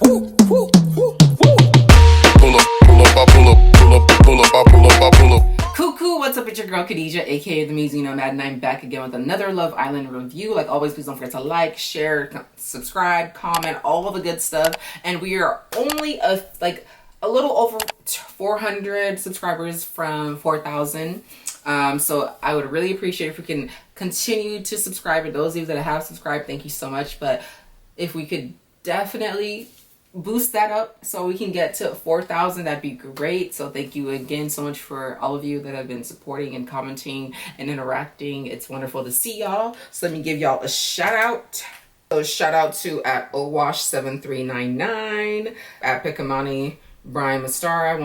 Coucou, what's up? It's your girl Kadija, aka the musingknomad, and I'm back again with another Love Island review. Like always, please don't forget to like, share, subscribe, comment, all the good stuff. And we are only a little over 400 subscribers from 4,000. So I would really appreciate if we can continue to subscribe. And those of you that have subscribed, thank you so much. But if we could definitely boost that up so we can get to 4,000, that'd be great. So thank you again so much for all of you that have been supporting and commenting and interacting. It's wonderful to see y'all. So let me give y'all a shout out. So shout out to at Owash7399, at Picamani Brian Mastara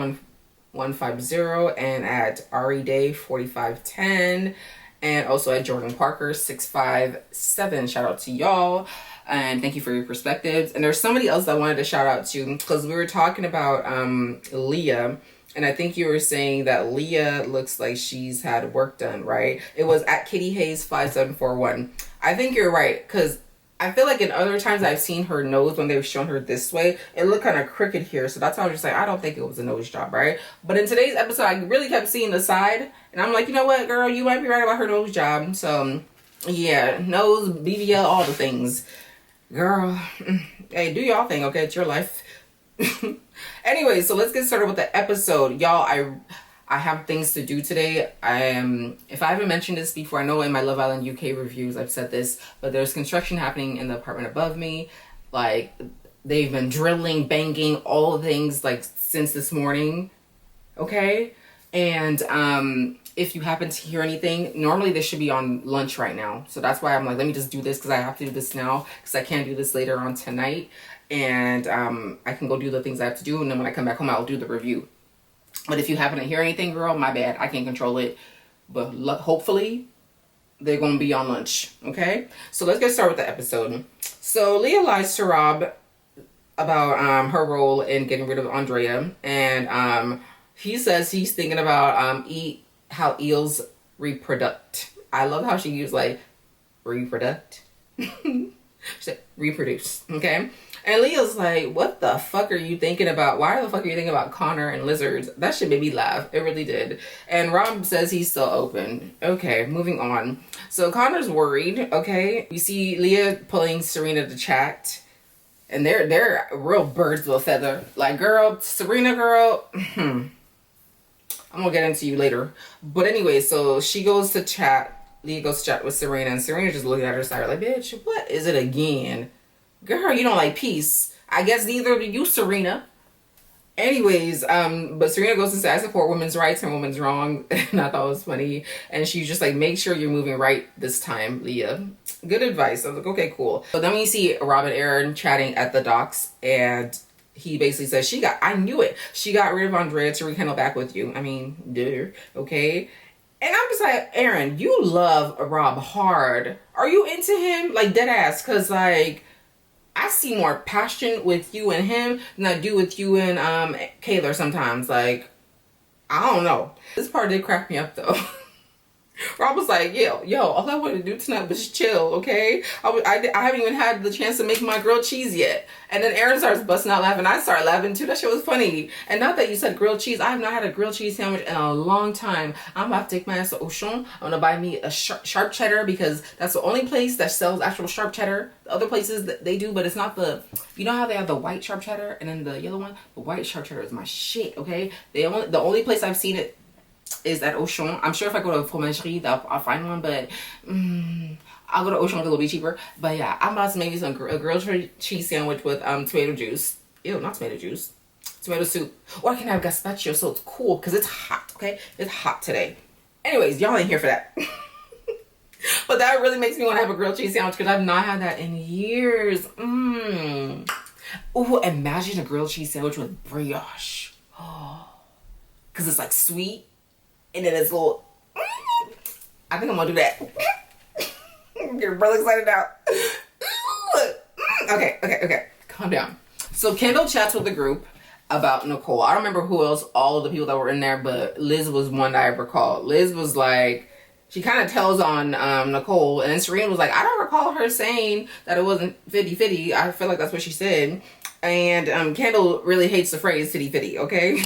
1150, and at Ari Day 4510, and also at Jordan Parker 657. Shout out to y'all. And thank you for your perspectives. And there's somebody else I wanted to shout out to, because we were talking about Leah, and I think you were saying that Leah looks like she's had work done, right? It was at Kitty Hayes 5741. I think you're right, because I feel like in other times I've seen her nose when they've shown her this way, it looked kind of crooked here. So that's why I was just like, I don't think it was a nose job, right? But in today's episode, I really kept seeing the side, and I'm like, you know what, girl, you might be right about her nose job. So yeah, nose, BBL, all the things. Girl, hey, do y'all thing, okay? It's your life. Anyway, so let's get started with the episode. Y'all, I have things to do today. If I haven't mentioned this before, I know in my Love Island UK reviews I've said this, but there's construction happening in the apartment above me. Like, they've been drilling, banging, all the things, like, since this morning, okay? And if you happen to hear anything, normally this should be on lunch right now. So that's why I'm like, let me just do this, because I have to do this now, because I can't do this later on tonight. And I can go do the things I have to do, and then when I come back home, I'll do the review. But if you happen to hear anything, girl, my bad. I can't control it. But hopefully, they're going to be on lunch, okay? So let's get started with the episode. So Leah lies to Rob about her role in getting rid of Andrea. And he says he's thinking about how eels reproduct. I love how she used like reproduct. She said reproduce, okay? And Leah's like, what the fuck are you thinking about? Why the fuck are you thinking about Connor and lizards? That shit made me laugh. It really did. And Rob says he's still open. Okay, moving on. So Connor's worried, okay? You see Leah pulling Serena to chat. And they're real birds with a feather. Like, girl, Serena, girl, I'm gonna get into you later. But anyway, so she goes to chat. Leah goes to chat with Serena, and Serena just looking at her side like, bitch, what is it again? Girl, you don't like peace. I guess neither do you, Serena. Anyways, but Serena goes to say, I support women's rights and women's wrong. And I thought it was funny. And she's just like, make sure you're moving right this time, Leah. Good advice. I was like, okay, cool. So then we see Rob and Aaron chatting at the docks, and he basically says, I knew it. She got rid of Andrea to rekindle back with you. I mean, duh, okay? And I'm just like, Aaron, you love Rob hard. Are you into him? Like, dead ass. Because, like, I see more passion with you and him than I do with you and Kaylor sometimes. Like, I don't know. This part did crack me up, though. Rob was like, yo, all I wanted to do tonight was chill, okay? I haven't even had the chance to make my grilled cheese yet. And then Aaron starts busting out laughing. I started laughing too. That shit was funny. And not that you said grilled cheese. I have not had a grilled cheese sandwich in a long time. I'm about to take my ass to Auchan. I'm going to buy me a sharp cheddar, because that's the only place that sells actual sharp cheddar. The other places that they do, but it's not the, you know how they have the white sharp cheddar and then the yellow one? The white sharp cheddar is my shit, okay? The only place I've seen it is at Auchan. I'm sure if I go to a fromagerie, I'll find one, but I'll go to Auchan, a little bit cheaper. But yeah, I'm about to make me a grilled cheese sandwich with tomato juice. Ew, not tomato juice. Tomato soup. Or I can have gazpacho, so it's cool, because it's hot, okay? It's hot today. Anyways, y'all ain't here for that. But that really makes me want to have a grilled cheese sandwich, because I've not had that in years. Ooh, imagine a grilled cheese sandwich with brioche. Oh, because it's like sweet. And then it's a little, I think I'm gonna do that. I'm getting really excited now. Okay. Calm down. So Kendall chats with the group about Nicole. I don't remember who else, all of the people that were in there, but Liz was one that I recall. Liz was like, she kind of tells on Nicole, and then Serena was like, I don't recall her saying that it wasn't 50-50. I feel like that's what she said. And Kendall really hates the phrase titty fitty, okay?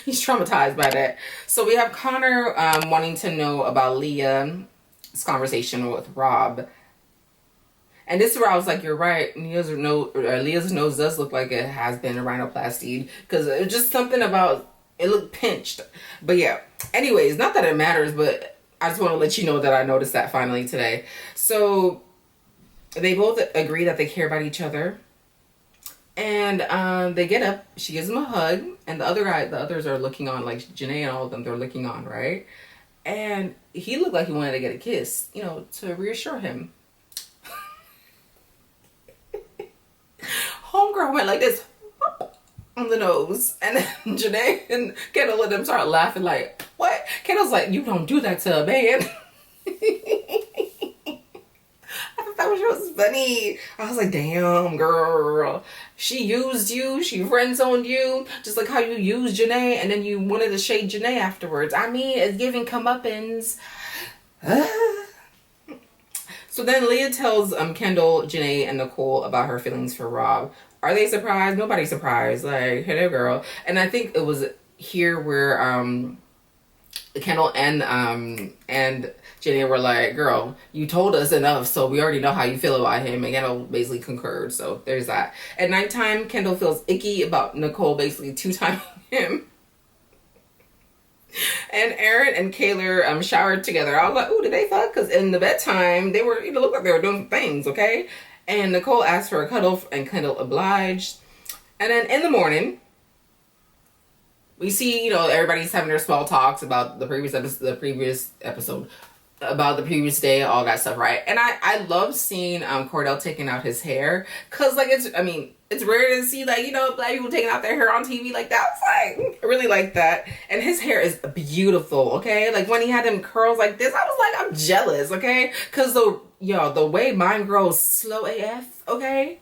He's traumatized by that. So we have Connor wanting to know about Leah's conversation with Rob. And this is where I was like, you're right. Leah's nose does look like it has been rhinoplasty. Because it's just something about, it looked pinched. But yeah. Anyways, not that it matters, but I just want to let you know that I noticed that finally today. So they both agree that they care about each other. And they get up. She gives him a hug. And the others are looking on, like Janae and all of them, they're looking on, right? And he looked like he wanted to get a kiss, you know, to reassure him. Homegirl went like this on the nose. And then Janae and Kendall and them start laughing like, what? Kendall's like, you don't do that to a man. That was funny. I was like, damn, girl. She used you. She friend-zoned you. Just like how you used Janae and then you wanted to shade Janae afterwards. I mean, it's giving comeuppance. So then Leah tells Kendall, Janae, and Nicole about her feelings for Rob. Are they surprised? Nobody's surprised. Like, hello, girl. And I think it was here where Kendall and Janae were like, girl, you told us enough, so we already know how you feel about him. And Kendall basically concurred, so there's that. At nighttime, Kendall feels icky about Nicole basically two-timing him. And Aaron and Kaylor showered together. I was like, ooh, did they fuck? Because in the bedtime, they were, looked like they were doing things, okay? And Nicole asked for a cuddle, and Kendall obliged. And then in the morning, we see, everybody's having their small talks about the previous episode, about the previous day, all that stuff, right? And I love seeing Kordell taking out his hair, because, like, it's rare to see, like, black people taking out their hair on TV like that. I really like that. And his hair is beautiful, okay? Like, when he had them curls like this, I was like, I'm jealous, okay? Because, the way mine grows slow AF, okay?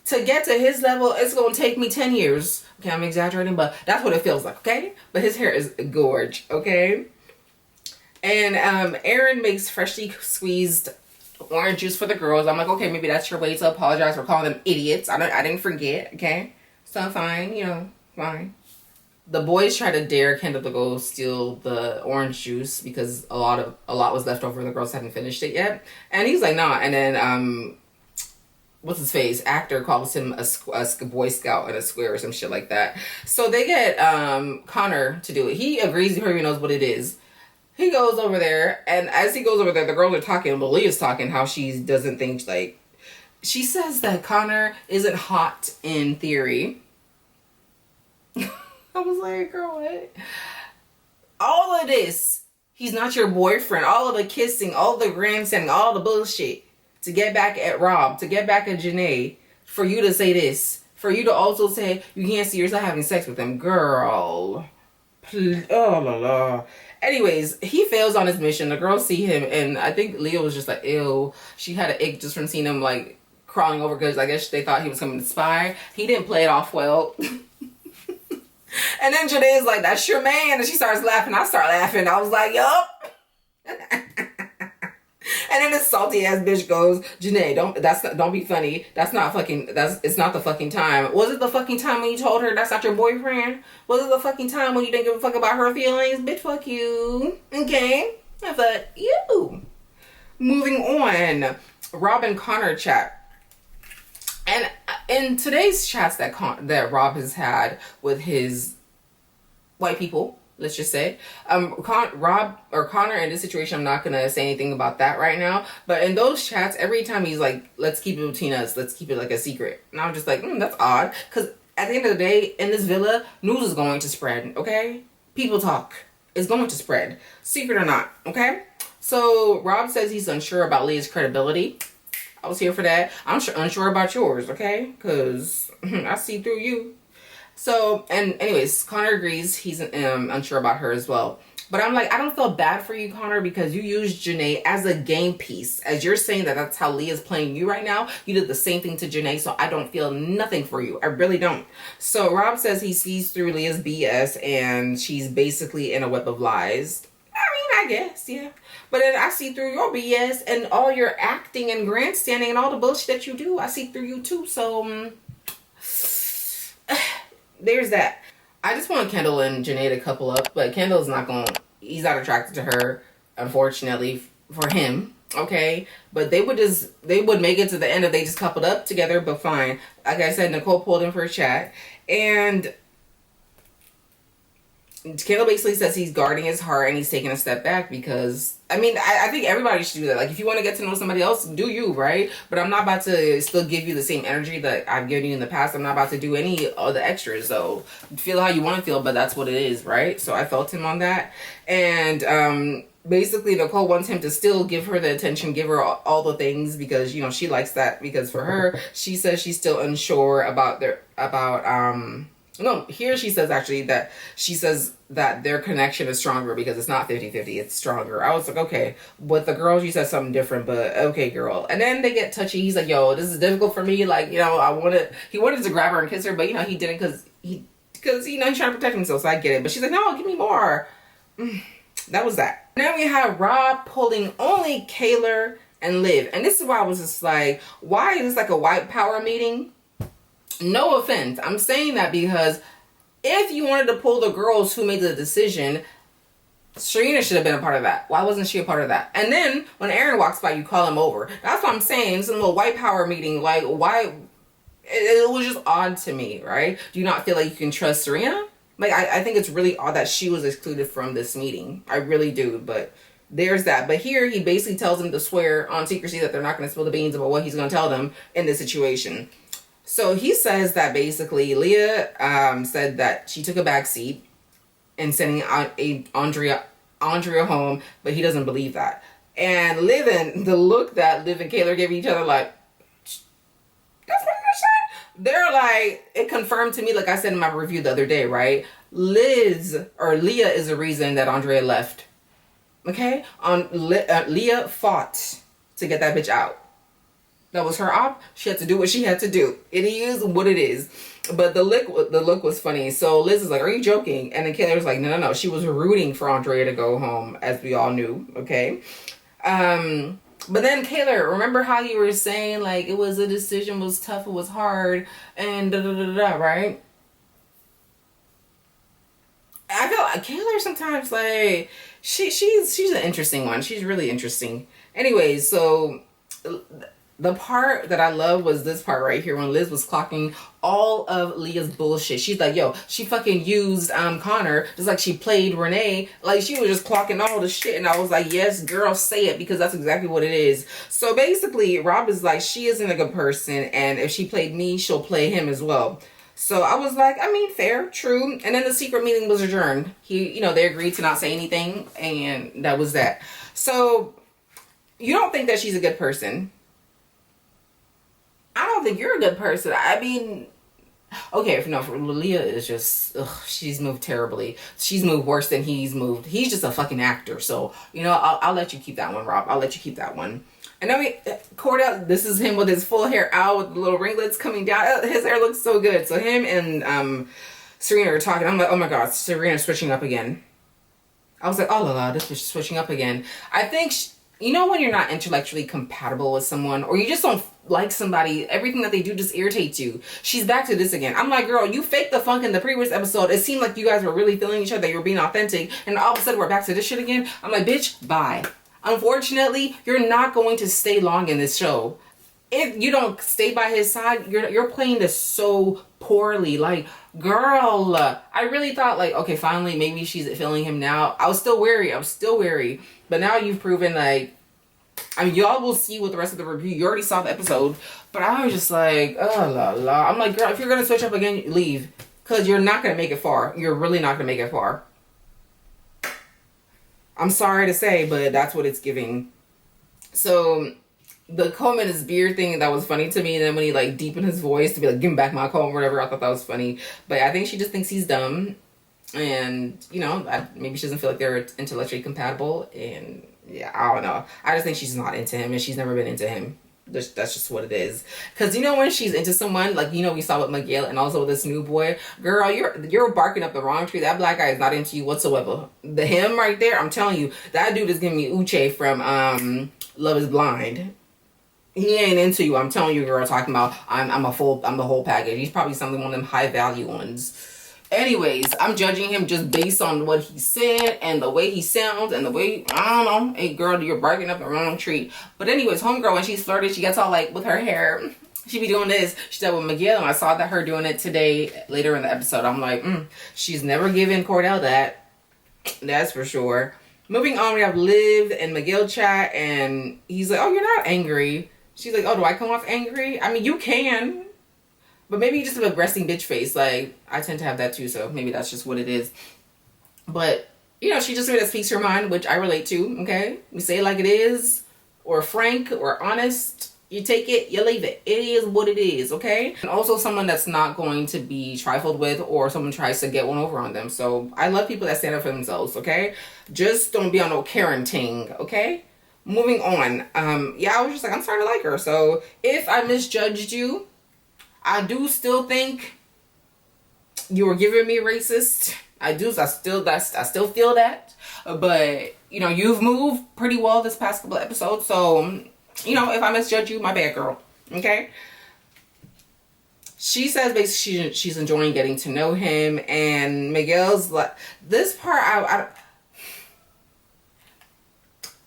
To get to his level, it's going to take me 10 years. Okay, I'm exaggerating, but that's what it feels like, okay? But his hair is gorge, okay? And Aaron makes freshly squeezed orange juice for the girls. I'm like, okay, maybe that's your way to apologize for calling them idiots. I didn't forget, okay? So fine, fine. The boys try to dare Kendall to go steal the orange juice because a lot was left over and the girls hadn't finished it yet. And he's like, nah. And then what's his face? Actor calls him a Boy Scout and a square or some shit like that. So they get Connor to do it. He agrees. He already knows what it is. He goes over there, and as he goes over there, the girls are talking. But Leah's talking how she doesn't think, like, she says that Connor isn't hot in theory. I was like, girl, what? All of this, he's not your boyfriend. All of the kissing, all the grandstanding, all the bullshit to get back at Rob, to get back at Janae, for you to say this, for you to also say you can't see yourself having sex with him, girl. Please. Oh la la. Anyways, he fails on his mission. The girls see him, and I think Leah was just like, ew. She had an ick just from seeing him, like, crawling over because I guess they thought he was coming to spy. He didn't play it off well. And then Janae's like, that's your man. And she starts laughing. I start laughing. I was like, yup. And then this salty ass bitch goes, Janae, don't be funny. It's not the fucking time. Was it the fucking time when you told her that's not your boyfriend? Was it the fucking time when you didn't give a fuck about her feelings? Bitch, fuck you. Okay? I fuck you. Moving on. Rob and Connor chat. And in today's chats that Rob has had with his white people, let's just say, Rob or Connor in this situation, I'm not gonna say anything about that right now, but in those chats, every time he's like, let's keep it between us, let's keep it like a secret, and I'm just like, that's odd, because at the end of the day, in this villa, news is going to spread, okay? People talk. It's going to spread, secret or not, okay? So Rob says he's unsure about Leah's credibility. I was here for that. I'm unsure about yours, okay? Because I see through you. So, and anyways, Connor agrees he's unsure about her as well. But I'm like, I don't feel bad for you, Connor, because you used Janae as a game piece. As you're saying that's how Leah's playing you right now, you did the same thing to Janae, so I don't feel nothing for you. I really don't. So Rob says he sees through Leah's BS and she's basically in a web of lies. I mean, I guess, yeah. But then I see through your BS and all your acting and grandstanding and all the bullshit that you do. I see through you too, so there's that. I just want Kendall and Janae to couple up, but Kendall's not going to, he's not attracted to her, unfortunately, for him. Okay, but they would make it to the end if they just coupled up together, but fine. Like I said, Nicole pulled in for a chat, and Kendall basically says he's guarding his heart and he's taking a step back because, I mean, I think everybody should do that. Like, if you want to get to know somebody else, do you, right? But I'm not about to still give you the same energy that I've given you in the past. I'm not about to do any of the extras. So feel how you want to feel, but that's what it is, right? So I felt him on that. And basically, Nicole wants him to still give her the attention, give her all the things because, you know, she likes that because for her, she says she's still unsure about no, here she says actually that she says that their connection is stronger because it's not 50-50, it's stronger. I was like, okay. With the girl, she said something different, but okay, girl. And then they get touchy. He's like, yo, this is difficult for me. Like, you know, he wanted to grab her and kiss her, but, you know, he didn't because, you know, he's trying to protect himself, so I get it. But she's like, no, give me more. That was that. Now we have Rob pulling only Kaylor and Liv. And this is why I was just like, why is this like a white power meeting? No offense. I'm saying that because if you wanted to pull the girls who made the decision, Serena should have been a part of that. Why wasn't she a part of that? And then when Aaron walks by, you call him over. That's what I'm saying. It's a little white power meeting. Like, why? It was just odd to me, right? Do you not feel like you can trust Serena? Like, I think it's really odd that she was excluded from this meeting. I really do, but there's that. But here, he basically tells them to swear on secrecy that they're not going to spill the beans about what he's going to tell them in this situation. So he says that basically Leah said that she took a back seat in sending Andrea home, but he doesn't believe that. And the look that Liv and Kaylor gave each other, like, that's what you said? They're like, it confirmed to me, like I said in my review the other day, right? Leah is the reason that Andrea left. Okay? Leah fought to get that bitch out. That was her op. She had to do what she had to do. It is what it is. But the look was funny. So Liz is like, are you joking? And then Kaylor's like, no. She was rooting for Andrea to go home, as we all knew. Okay. But then Kaylor, remember how you were saying, like, it was a decision, was tough, it was hard, and da-da-da-da, right? I feel like Kaylor sometimes, like, she's an interesting one. She's really interesting. Anyways, so the part that I love was this part right here when Liz was clocking all of Leah's bullshit. She's like, yo, she fucking used Connor just like she played Renee. Like, she was just clocking all the shit. And I was like, yes, girl, say it, because that's exactly what it is. So basically, Rob is like, she isn't a good person. And if she played me, she'll play him as well. So I was like, I mean, fair, true. And then the secret meeting was adjourned. They agreed to not say anything. And that was that. So you don't think that she's a good person? I don't think you're a good person. I mean, okay, for Leah is just, she's moved terribly. She's moved worse than he's moved. He's just a fucking actor. So, I'll let you keep that one, Rob. I'll let you keep that one. And then Kordell, this is him with his full hair out with the little ringlets coming down. His hair looks so good. So him and Serena are talking. I'm like, oh my God, Serena's switching up again. I was like, oh la la, this is switching up again. I think, when you're not intellectually compatible with someone, or you just don't like somebody, everything that they do just irritates you. She's back to this again. I'm like, girl, you faked the funk in the previous episode. It seemed like you guys were really feeling each other. You were being authentic. And all of a sudden, we're back to this shit again. I'm like, bitch, bye. Unfortunately, you're not going to stay long in this show. If you don't stay by his side, you're playing this so poorly. Like, girl, I really thought, like, okay, finally, maybe she's feeling him now. I was still wary. But now you've proven, like, I mean, y'all will see with the rest of the review. You already saw the episode. But I was just like, oh, la, la. I'm like, girl, if you're going to switch up again, leave. Because you're not going to make it far. You're really not going to make it far. I'm sorry to say, but that's what it's giving. So the comb in his beard thing, that was funny to me. And then when he like deepened his voice to be like, give him back my comb or whatever, I thought that was funny. But I think she just thinks he's dumb. And, maybe she doesn't feel like they're intellectually compatible. And yeah, I don't know. I just think she's not into him and she's never been into him. That's just what it is. Because when she's into someone, like, we saw with Miguel and also with this new boy, girl, you're barking up the wrong tree. That black guy is not into you whatsoever. Him right there, I'm telling you, that dude is giving me Uche from Love is Blind. He ain't into you. I'm telling you, girl. Talking about I'm the whole package. He's probably something one of them high value ones. Anyways, I'm judging him just based on what he said and the way he sounds and the way, I don't know. Hey, girl, you're barking up the wrong tree. But anyways, homegirl, when she's flirted, she gets all like with her hair. She be doing this. She said with Miguel, and I saw that her doing it today later in the episode. I'm like, she's never given Kordell that. That's for sure. Moving on, we have Liv and Miguel chat, and he's like, oh, you're not angry. She's like, oh, do I come off angry? I mean, you can. But maybe you just have a resting bitch face. Like, I tend to have that too, so maybe that's just what it is. But, you know, she just made that speaks her mind, which I relate to, okay? We say it like it is, or frank, or honest. You take it, you leave it. It is what it is, okay? And also someone that's not going to be trifled with, or someone tries to get one over on them. So, I love people that stand up for themselves, okay? Just don't be on no Karen ting, okay? Moving on. Yeah, I was just like, I'm starting to like her. So, if I misjudged you, I do still think you were giving me racist. I still feel that. But, you know, you've moved pretty well this past couple of episodes. So, you know, if I misjudge you, my bad, girl. Okay? She says basically she's enjoying getting to know him. And Miguel's like, this part,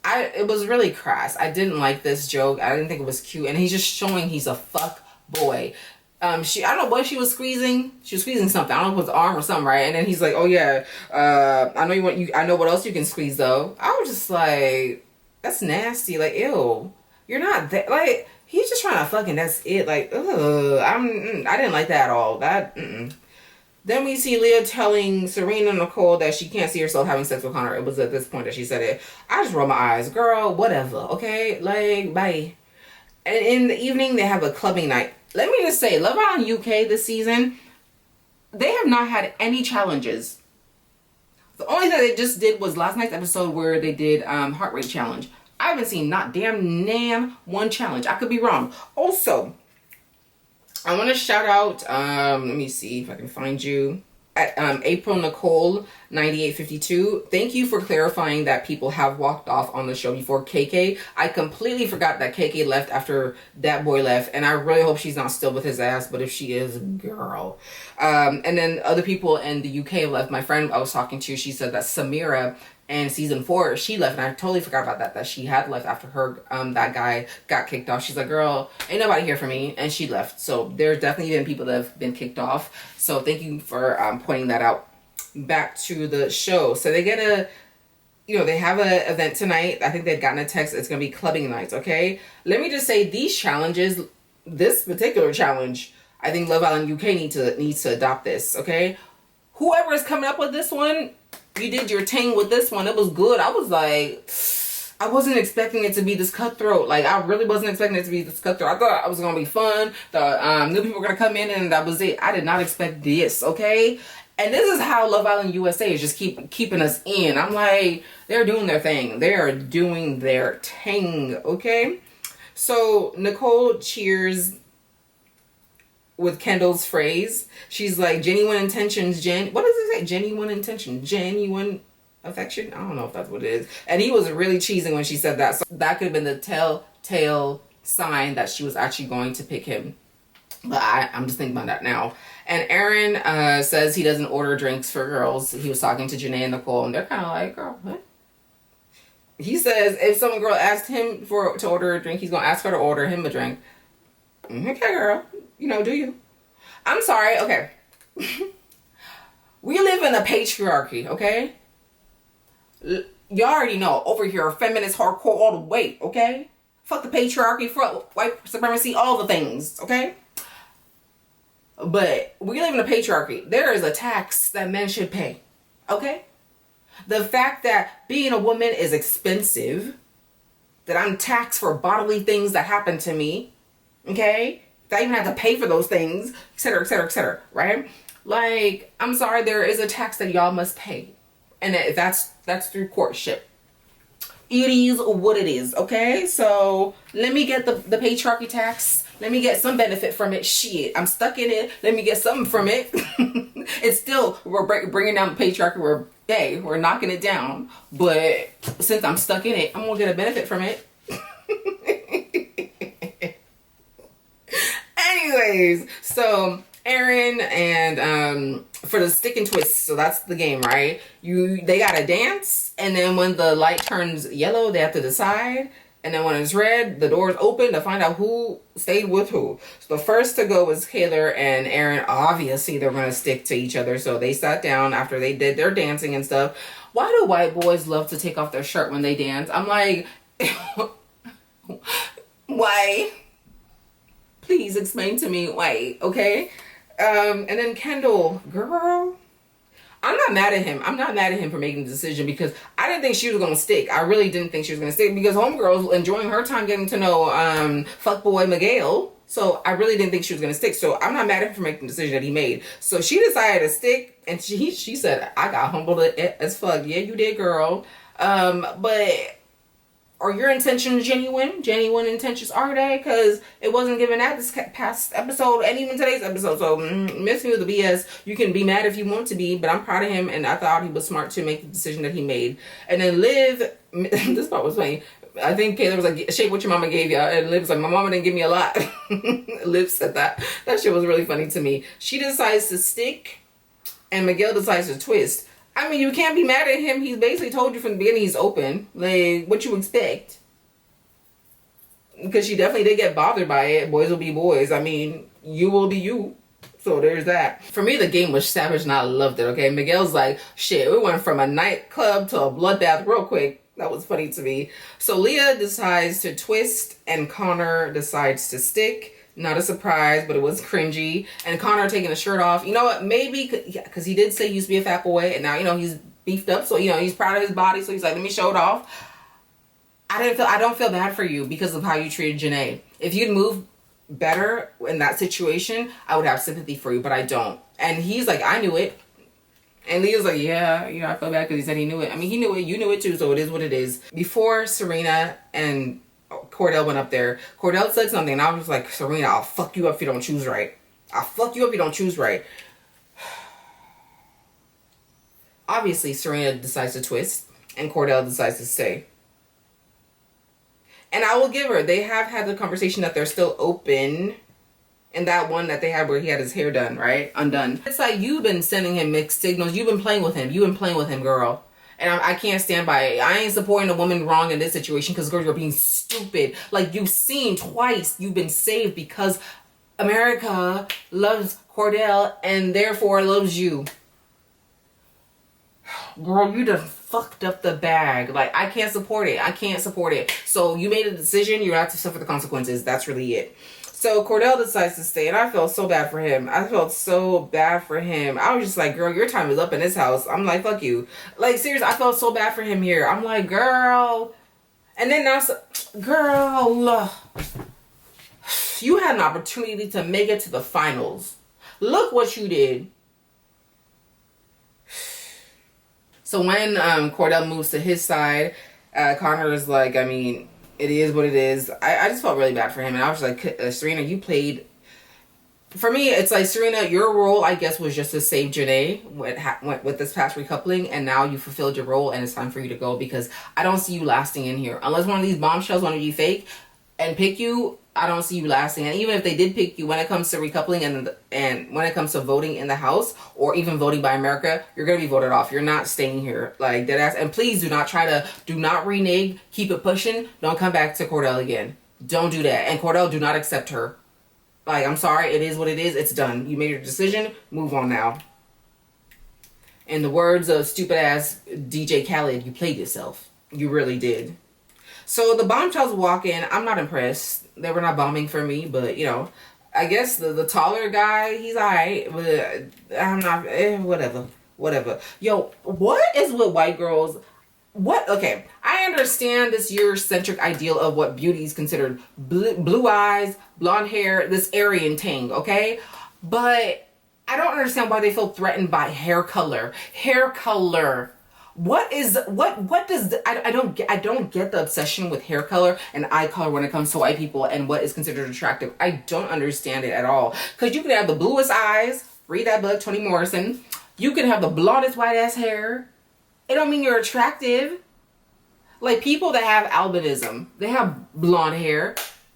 it was really crass. I didn't like this joke. I didn't think it was cute. And he's just showing he's a fuck boy. I don't know what she was squeezing. She was squeezing something. I don't know if it was arm or something, right? And then he's like, oh yeah, I know what else you can squeeze though. I was just like, that's nasty. Like, ew. You're not that, like, he's just trying to fucking, that's it. Like, ugh. I didn't like that at all. Then we see Leah telling Serena and Nicole that she can't see herself having sex with Connor. It was at this point that she said it. I just rolled my eyes. Girl, whatever, okay? Like, bye. And in the evening, they have a clubbing night. Let me just say, Love Island UK this season, they have not had any challenges. The only thing they just did was last night's episode where they did heart rate challenge. I haven't seen not damn one challenge. I could be wrong. Also, I want to shout out, let me see if I can find you. At April Nicole 9852, thank you for clarifying that people have walked off on the show before KK. I completely forgot that KK left after that boy left, and I really hope she's not still with his ass, but if she is, girl. And then other people in the UK left. My friend I was talking to, she said that Samira in season 4, she left, and I totally forgot about that she had left after her, that guy got kicked off. She's like, girl, ain't nobody here for me, and she left. So there's definitely been people that have been kicked off. So thank you for pointing that out. Back to the show. So they get they have an event tonight. I think they've gotten a text. It's going to be clubbing nights, okay? Let me just say, these challenges, this particular challenge, I think Love Island UK needs to adopt this, okay? Whoever is coming up with this one, you did your thing with this one. It was good. I was like, I wasn't expecting it to be this cutthroat. Like, I really wasn't expecting it to be this cutthroat. I thought it was going to be fun. The new people were going to come in, and that was it. I did not expect this, okay? And this is how Love Island USA is just keeping us in. I'm like, they're doing their thing. They are doing their thing, okay? So, Nicole cheers with Kendall's phrase. She's like, genuine intentions, what does it say? Genuine intention, genuine affection? I don't know if that's what it is. And he was really cheesing when she said that. So that could have been the telltale sign that she was actually going to pick him. But I'm just thinking about that now. And Aaron says he doesn't order drinks for girls. He was talking to Janae and Nicole, and they're kind of like, girl, what? He says if some girl asked him to order a drink, he's going to ask her to order him a drink. Okay, girl. You know, do you? I'm sorry. Okay. We live in a patriarchy, okay? You already know. Over here, feminist hardcore all the way, okay? Fuck the patriarchy, fuck white supremacy, all the things, okay? But we live in a patriarchy. There is a tax that men should pay, okay? The fact that being a woman is expensive, that I'm taxed for bodily things that happen to me, okay? That I even have to pay for those things, etc., etc., etc., right? Like, I'm sorry, there is a tax that y'all must pay. And that's through courtship. It is what it is, okay? So, let me get the patriarchy tax. Let me get some benefit from it. Shit, I'm stuck in it. Let me get something from it. It's still, we're bringing down the patriarchy. We're knocking it down. But since I'm stuck in it, I'm going to get a benefit from it. Anyways, so Aaron and for the stick and twist, so that's the game, right? They gotta dance, and then when the light turns yellow, they have to decide. And then when it's red, the doors open to find out who stayed with who. So the first to go was Kaylor and Aaron. Obviously, they're going to stick to each other. So they sat down after they did their dancing and stuff. Why do white boys love to take off their shirt when they dance? I'm like, why? Please explain to me why, okay? And then Kendall, girl, I'm not mad at him. I'm not mad at him for making the decision because I didn't think she was going to stick. I really didn't think she was going to stick because homegirl's enjoying her time getting to know fuckboy Miguel. So I really didn't think she was going to stick. So I'm not mad at him for making the decision that he made. So she decided to stick, and she said, I got humbled as fuck. Yeah, you did, girl. But are your intentions genuine? Genuine intentions, are they? Because it wasn't given at this past episode and even today's episode. So miss me with the BS. You can be mad if you want to be, but I'm proud of him, and I thought he was smart to make the decision that he made. And then Liv, this part was funny. I think Kaylor was like, shake what your mama gave you. And Liv was like, my mama didn't give me a lot. Liv said that. That shit was really funny to me. She decides to stick, and Miguel decides to twist. I mean, you can't be mad at him. He's basically told you from the beginning he's open. Like, what you expect? Because she definitely did get bothered by it. Boys will be boys. I mean, you will be you. So there's that. For me, the game was savage and I loved it, okay? Miguel's like, shit, we went from a nightclub to a bloodbath real quick. That was funny to me. So Leah decides to twist and Connor decides to stick. Not a surprise, but it was cringy. And Connor taking his shirt off. You know what? Maybe, because he did say he used to be a fat boy. And now, he's beefed up. So, he's proud of his body. So he's like, let me show it off. I don't feel bad for you because of how you treated Janae. If you'd moved better in that situation, I would have sympathy for you. But I don't. And he's like, I knew it. And Leah's like, yeah, I feel bad because he said he knew it. I mean, he knew it. You knew it too. So it is what it is. Before Serena and Kordell went up there, Kordell said something and I was like, Serena, I'll fuck you up if you don't choose right. I'll fuck you up if you don't choose right. Obviously, Serena decides to twist and Kordell decides to stay. And I will give her, they have had the conversation that they're still open. And that one that they had where he had his hair done, right? Undone. It's like you've been sending him mixed signals. You've been playing with him. You've been playing with him, girl. And I can't stand by it. I ain't supporting a woman wrong in this situation because girls are being stupid. Like, you've seen twice you've been saved because America loves Kordell and therefore loves you. Girl, you done fucked up the bag. Like, I can't support it. I can't support it. So you made a decision. You have to suffer the consequences. That's really it. So Kordell decides to stay, and I felt so bad for him. I felt so bad for him. I was just like, girl, your time is up in this house. I'm like, fuck you. Like, seriously, I felt so bad for him here. I'm like, girl. And then now, girl, you had an opportunity to make it to the finals. Look what you did. So when Kordell moves to his side, Connor is like, I mean, it is what it is. I just felt really bad for him. And I was like, Serena, you played... For me, it's like, Serena, your role, I guess, was just to save Janae with this past recoupling. And now you fulfilled your role and it's time for you to go because I don't see you lasting in here. Unless one of these bombshells want to be fake and pick you, I don't see you lasting. And even if they did pick you, when it comes to recoupling and when it comes to voting in the house or even voting by America, you're going to be voted off. You're not staying here. Like, deadass. And please do not renege. Keep it pushing. Don't come back to Kordell again. Don't do that. And Kordell, do not accept her. Like, I'm sorry. It is what it is. It's done. You made your decision. Move on now. In the words of stupid ass DJ Khaled, you played yourself. You really did. So the bombshells walk in. I'm not impressed. They were not bombing for me, but I guess the taller guy, he's alright, but I'm not, whatever. Yo, what is with white girls? Okay, I understand this Eurocentric ideal of what beauty is considered. Blue eyes, blonde hair, this Aryan thing, okay? But I don't understand why they feel threatened by hair color. Hair color. I don't get the obsession with hair color and eye color when it comes to white people and what is considered attractive. I don't understand it at all. Because you can have the bluest eyes, read that book, Toni Morrison. You can have the blondest white ass hair. It don't mean you're attractive. Like, people that have albinism, they have blonde hair.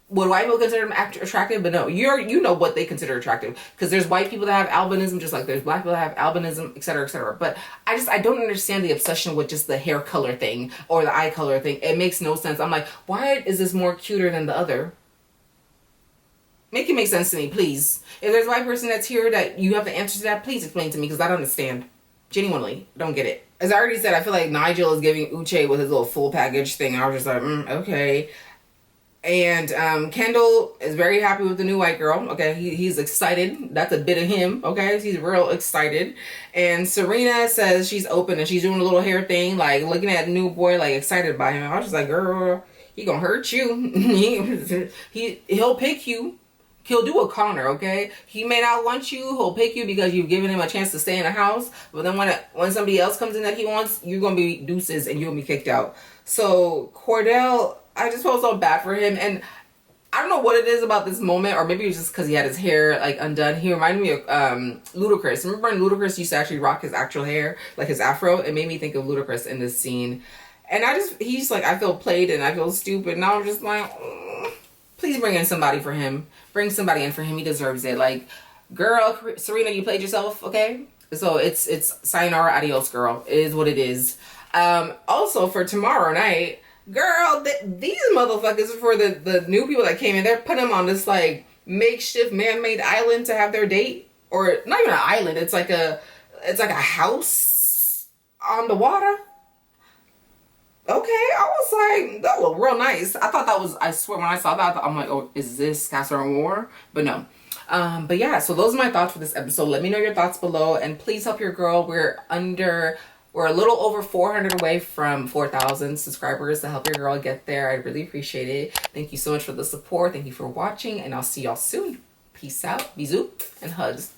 would white people consider them attractive? But no, you know what they consider attractive, because there's white people that have albinism just like there's black people that have albinism, etc., etc. But I don't understand the obsession with just the hair color thing or the eye color thing. It makes no sense. I'm like, why is this more cuter than the other? Make it make sense to me, please. If there's a white person that's here that you have the answer to that, please explain to me, because I don't understand. Genuinely, don't get it. As I already said, I feel like Nigel is giving Uche with his little full package thing. I was just like, okay. And Kendall is very happy with the new white girl. Okay, he's excited. That's a bit of him. Okay, he's real excited. And Serena says she's open and she's doing a little hair thing, like looking at the new boy, like excited by him. I was just like, girl, he gonna hurt you. He'll pick you. He'll do a Connor, okay? He may not want you. He'll pick you because you've given him a chance to stay in the house. But then when somebody else comes in that he wants, you're going to be deuces and you'll be kicked out. So Kordell, I just felt so bad for him. And I don't know what it is about this moment. Or maybe it was just because he had his hair like undone. He reminded me of Ludacris. Remember when Ludacris used to actually rock his actual hair? Like his afro? It made me think of Ludacris in this scene. And he's like, I feel played and I feel stupid. And I was just like, please bring in somebody for him. Bring somebody in for him. He deserves it. Like, girl, Serena, you played yourself, okay? So it's sayonara, adios, girl. It is what it is. Also, for tomorrow night, girl, these motherfuckers, for the new people that came in, they're putting them on this, like, makeshift man-made island to have their date. Or, not even an island. It's like a house on the water. Okay, I was like, that looked real nice. I thought that was, I swear, when I saw that, I'm like, oh, is this Casa or Amor? But no. But yeah, so those are my thoughts for this episode. Let me know your thoughts below, and please help your girl. We're a little over 400 away from 4,000 subscribers to help your girl get there. I really appreciate it. Thank you so much for the support. Thank you for watching, and I'll see y'all soon. Peace out, bisous, and hugs.